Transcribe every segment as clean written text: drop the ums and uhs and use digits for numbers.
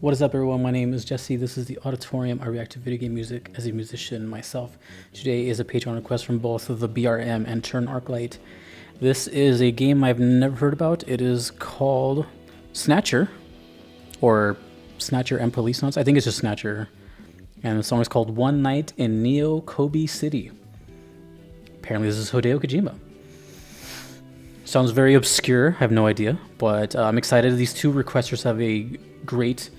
What is up, everyone? My name is Jesse. This is the Auditorium. I react to video game music as a musician myself. Today is a Patreon request from both of the BRM and Turn Arclight. This is a game I've never heard about. It is called Snatcher, or Snatcher and Police Notes. I think it's just Snatcher. And the song is called One Night in Neo Kobe City. Apparently this is Hideo Kojima. Sounds very obscure, I have no idea, but I'm excited. These two requesters have a great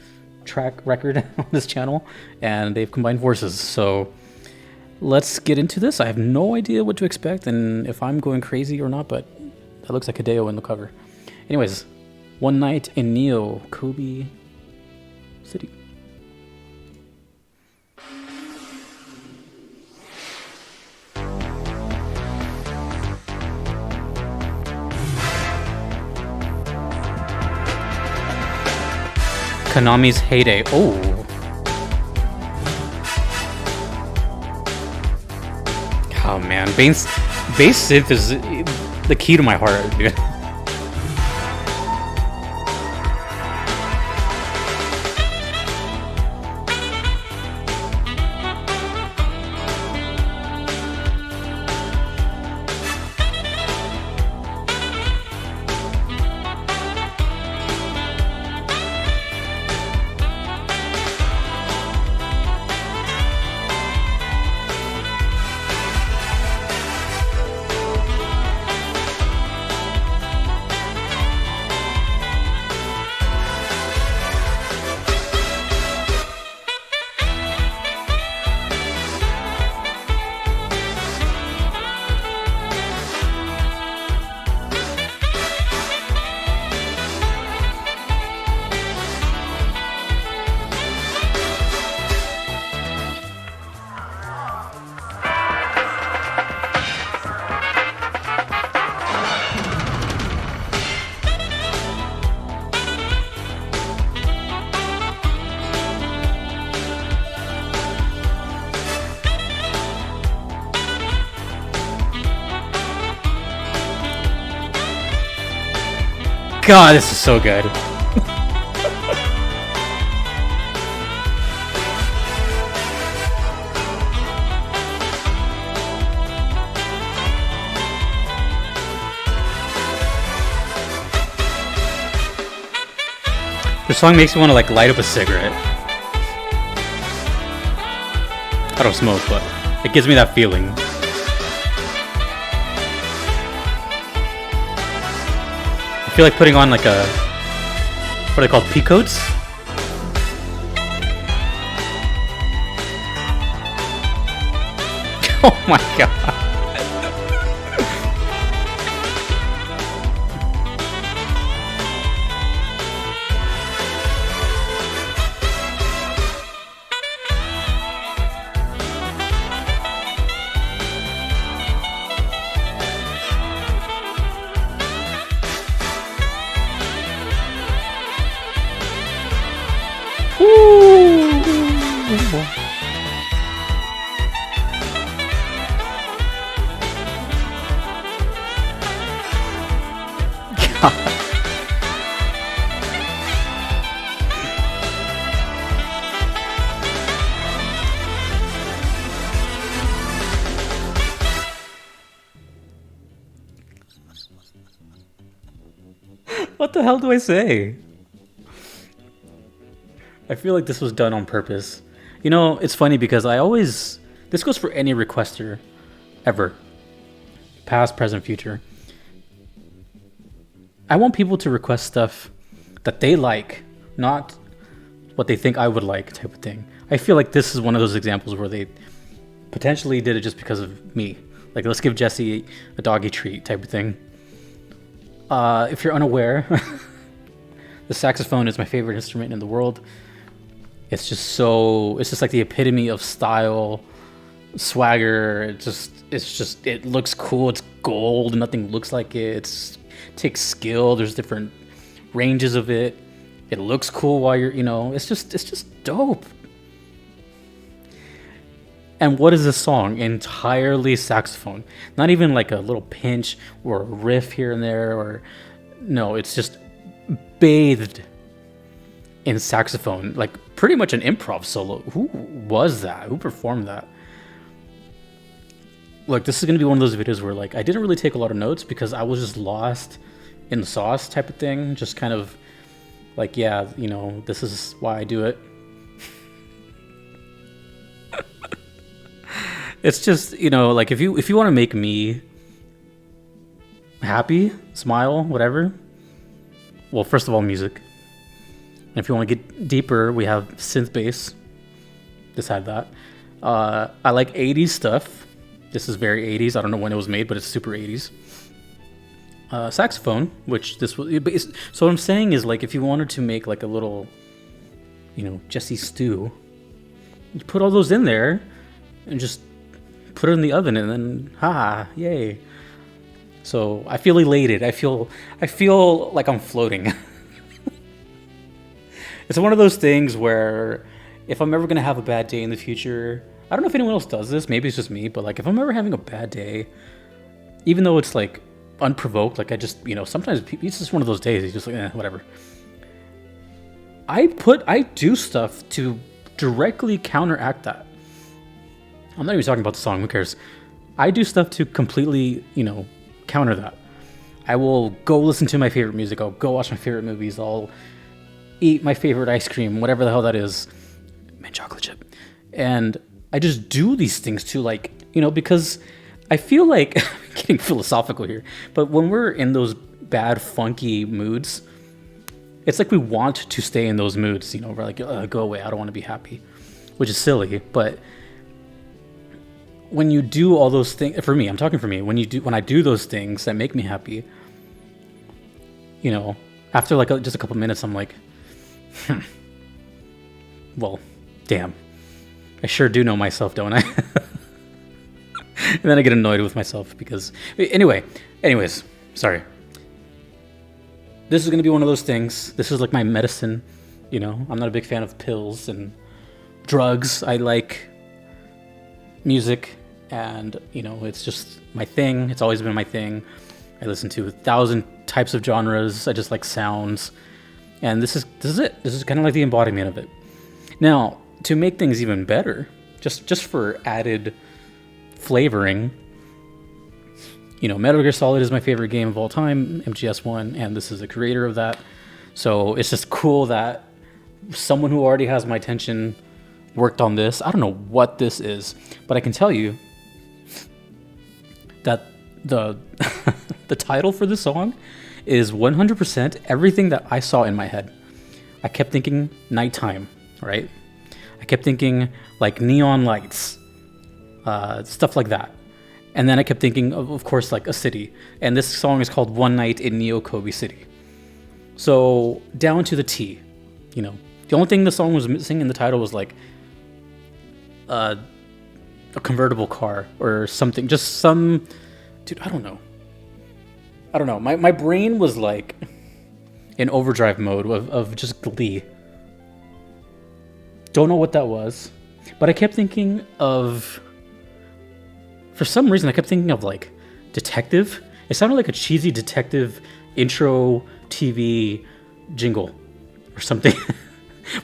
track record on this channel, and they've combined forces. So let's get into this. I have no idea what to expect and if I'm going crazy or not, but that looks like Hideo in the cover. Anyways, One Night in Neo Kobe City. Konami's heyday. Oh. Oh man, bass synth is the key to my heart, dude. God, this is so good. The song makes me want to like light up a cigarette. I don't smoke, but it gives me that feeling. I feel like putting on like a, what are they called, pea coats? Oh my god. What the hell do I say? I feel like this was done on purpose. You know, it's funny because this goes for any requester ever. Past, present, future. I want people to request stuff that they like, not what they think I would like type of thing. I feel like this is one of those examples where they potentially did it just because of me. Like, let's give Jesse a doggy treat type of thing. If you're unaware, the saxophone is my favorite instrument in the world. It's just like the epitome of style, swagger. It looks cool. It's gold. Nothing looks like it. It takes skill. There's different ranges of it. It looks cool while you're, it's just dope. And what is this song? Entirely saxophone. Not even like a little pinch or a riff here and there, or no, it's just bathed in saxophone, like pretty much an improv solo. Who was that? Who performed that? Look, this is gonna be one of those videos where like I didn't really take a lot of notes because I was just lost in the sauce type of thing. Just kind of like, yeah, you know, this is why I do it. It's just, you know, like if you want to make me happy, smile, whatever. Well, first of all, music. And if you want to get deeper, we have synth bass. Decide that. I like 80s stuff. This is very 80s. I don't know when it was made, but it's super 80s. Saxophone, which this was. So what I'm saying is, like, if you wanted to make like a little, you know, Jesse stew, you put all those in there, and just put it in the oven, and then yay. So I feel elated. I feel like I'm floating. It's one of those things where if I'm ever gonna have a bad day in the future, I don't know if anyone else does this, maybe it's just me, but like if I'm ever having a bad day, even though it's like unprovoked, like I just, you know, sometimes it's just one of those days, you just like, whatever. I do stuff to directly counteract that. I'm not even talking about the song, who cares? I do stuff to completely, you know, counter that. I will go listen to my favorite music, I'll go watch my favorite movies, I'll eat my favorite ice cream, whatever the hell that is, mint chocolate chip. And I just do these things to, like, you know, because I feel like, I'm getting philosophical here, but when we're in those bad, funky moods, it's like we want to stay in those moods, you know, we're like, go away, I don't want to be happy, which is silly, but when you do all those things, for me, I'm talking for me, when I do those things that make me happy, you know, after like just a couple minutes, I'm like, well, damn, I sure do know myself, don't I? And then I get annoyed with myself because, anyways, sorry. This is going to be one of those things. This is like my medicine, you know. I'm not a big fan of pills and drugs. I like music, and, you know, it's just my thing. It's always been my thing. I listen to 1,000 types of genres. I just like sounds. And this is it. This is kind of like the embodiment of it. Now, to make things even better, just for added flavoring, you know, Metal Gear Solid is my favorite game of all time, MGS1, and this is the creator of that. So it's just cool that someone who already has my attention worked on this. I don't know what this is, but I can tell you that the the title for this song is 100% everything that I saw in my head. I kept thinking nighttime, right? I kept thinking like neon lights, stuff like that. And then I kept thinking of course, like a city. And this song is called One Night in Neo Kobe City. So down to the T, you know. The only thing the song was missing in the title was like a convertible car or something. Just some, dude, I don't know. My brain was like in overdrive mode of just glee. Don't know what that was, but I kept thinking of, for some reason, I kept thinking of like detective. It sounded like a cheesy detective intro TV jingle or something.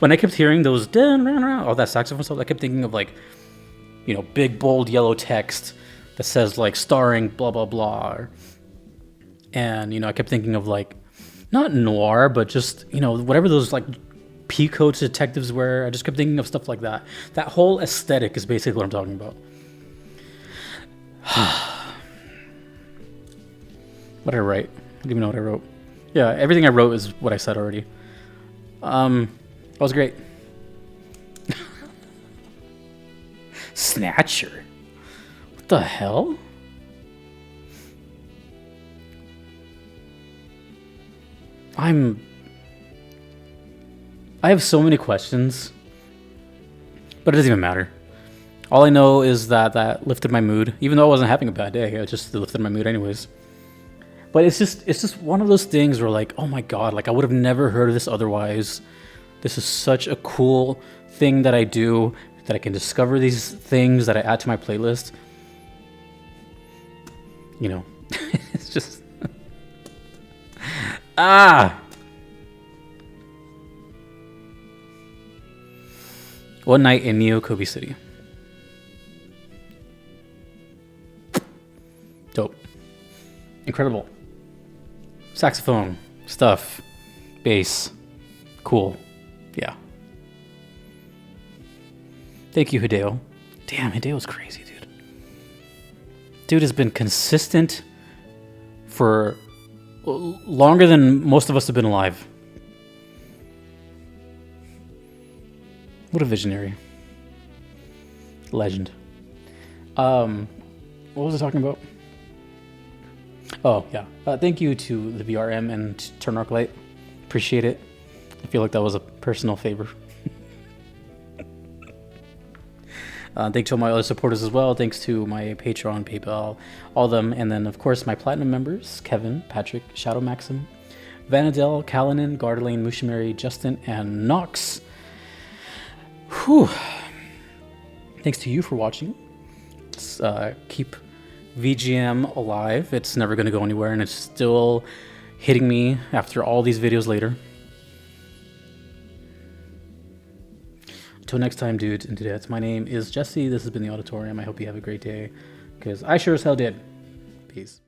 When I kept hearing those, all that saxophone stuff, I kept thinking of like, you know, big bold yellow text that says like starring blah blah blah. And, you know, I kept thinking of like, not noir, but just, you know, whatever those like peacoat detectives were. I just kept thinking of stuff like that. That whole aesthetic is basically what I'm talking about. What did I write? I don't even know what I wrote. Yeah, everything I wrote is what I said already. That was great. Snatcher. What the hell? I have so many questions, but it doesn't even matter. All I know is that lifted my mood, even though I wasn't having a bad day. It just lifted my mood anyways. But it's just one of those things where like, oh my god, like I would have never heard of this otherwise. This is such a cool thing that I do, that I can discover these things that I add to my playlist. You know, it's just One Night in Neo Kobe City. Dope. Incredible. Saxophone. Stuff. Bass. Cool. Yeah. Thank you, Hideo. Damn, Hideo's crazy, dude. Dude has been consistent for longer than most of us have been alive. What a visionary. Legend. What was I talking about? Oh, yeah. Thank you to the BRM and Turn Arclight. Appreciate it. I feel like that was a personal favor. Thanks to all my other supporters as well. Thanks to my Patreon, PayPal, all of them. And then, of course, my Platinum members, Kevin, Patrick, Shadow Maxim, Vanadel, Kalanen, Gardelane, Mushimari, Justin, and Nox. Whew. Thanks to you for watching. Let's keep VGM alive. It's never going to go anywhere, and it's still hitting me after all these videos later. Until next time, dudes and dudettes, my name is Jesse. This has been The Auditorium. I hope you have a great day, because I sure as hell did. Peace.